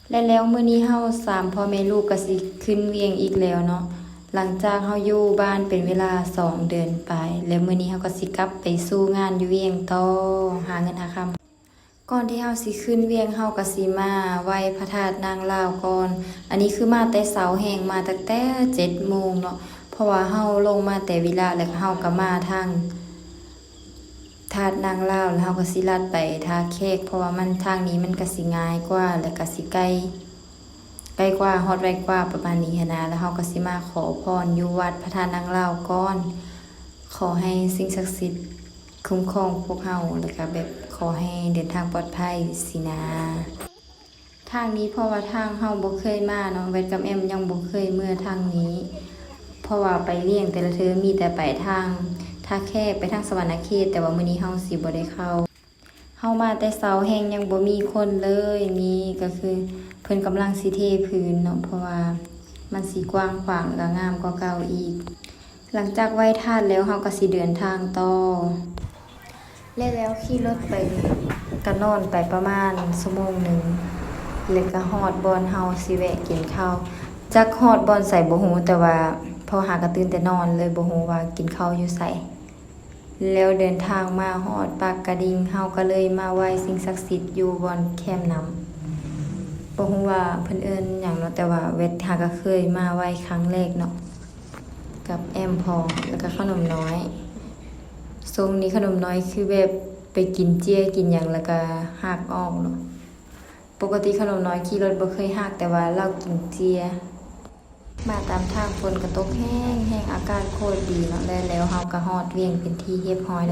และแล้วมื้อนี้เฮาสามพ่อแม่ลูกก็สิขึ้นเวียงอีกแล้วเนาะหลังจากเฮาอยู่บ้านเป็นเวลา2 เดือนไปแล้วมื้อนี้เฮาก็สิกลับไปสู้งานอยู่เวียงต่อหาเงินหาคำก่อนที่เฮาสิขึ้นเวียงเฮาก็สิมาไหว้พระธาตุนางลาวก่อนอันนี้คือมาแต่เช้าแห่งมาตั้งแต่7 โมงเนาะเพราะว่าเฮาลงมาแต่วิระแล้วก็เฮาก็มาทางธาตุนางลาวแล้วเฮาก็สิลัดไปท่าแขกเพราะว่ามันทางนี้มันก็สิง่ายกว่าแล้วก็สิใกล้กว่าฮอดไวกว่าประมาณนี้หั้นนะแล้วเฮาก็สิมาขอพรอยู่วัดพระธาตุนางลาวก่อนขอให้สิ่งศักดิ์สิทธิ์คุ้มครองพวกเฮาแล้วก็แบบขอให้เดินทางปลอดภัยสินะทางนี้เพราะว่าทางเฮาบ่เคยมาเนาะเวทกับแอมยังบ่เคยเมื่อทางนี้ เพราะว่าไปเลี้ยงแต่ละเทอมีแต่ไปทางท่าแขกไปทางสวรรณเขตแต่ว่ามื้อนี้เฮาสิบ่ได้เข้าเฮามาแต่เช้าแฮงยังบ่มีคนเลยมีก็คือเพิ่นกำลังสิเทพื้นเนาะเพราะว่ามันสิกว้างขวางแล้วก็งามกว่าเก่าอีกหลังจากไหว้ธาตุแล้วเฮาก็สิเดินทางต่อแล้วขี่รถไปก็นอนไปประมาณชั่วโมงหนึงแล้วก็ฮอดบ่อนเฮาสิแวะกินข้าวจักฮอดบ่อนใส่บ่ฮู้แต่ว่าพอหากระตื่นแต่นอนเลยบ่ฮู้ว่ากินข้าวอยู่ไสแล้วเดินทางมาฮอดปากกระดิ่งเฮาก็เลยมาไหว้สิ่งศักดิ์สิทธิ์อยู่บ่อนแคมน้ำบ่ฮู้ว่าเพิ่นเอิ้นหยังเนาะแต่ว่าเวทหาก็เคยมาไหว้ครั้งแรกเนาะกับแอมพองแล้วก็ขนมน้อยทรงนี้ขนมน้อยคือแบบไปกินเจียกินหยังแล้วก็หักออกเนาะปกติขนมน้อยขี่รถบ่เคยหักแต่ว่าเรากินเจียมาตามทางฝนก็ตกแห้งอากาศโคตรดีเนาะแล้วเฮาก็ฮอดเวียงเป็นที่เรียบร้อยแล้ว